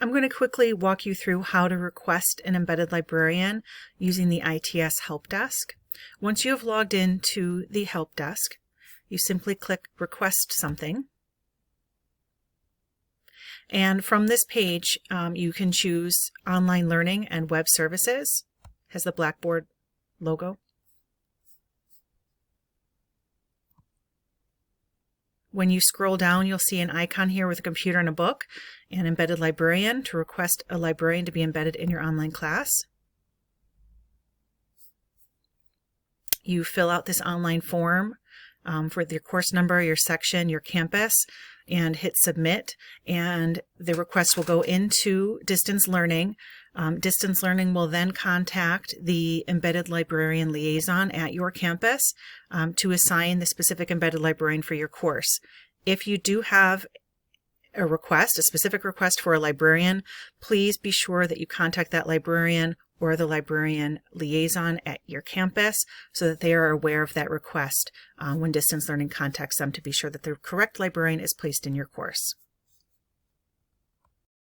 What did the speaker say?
I'm going to quickly walk you through how to request an embedded librarian using the ITS Help Desk. Once you have logged into the Help Desk, you simply click Request Something. And from this page, you can choose Online Learning and Web Services. It has the Blackboard logo. When you scroll down, you'll see an icon here with a computer and a book, and embedded librarian to request a librarian to be embedded in your online class. You fill out this online form for your course number, your section, your campus, and hit submit, and the request will go into distance learning. Distance learning will then contact the embedded librarian liaison at your campus to assign the specific embedded librarian for your course. If you do have a request, a specific request for a librarian, please be sure that you contact that librarian or the librarian liaison at your campus so that they are aware of that request when distance learning contacts them, to be sure that the correct librarian is placed in your course.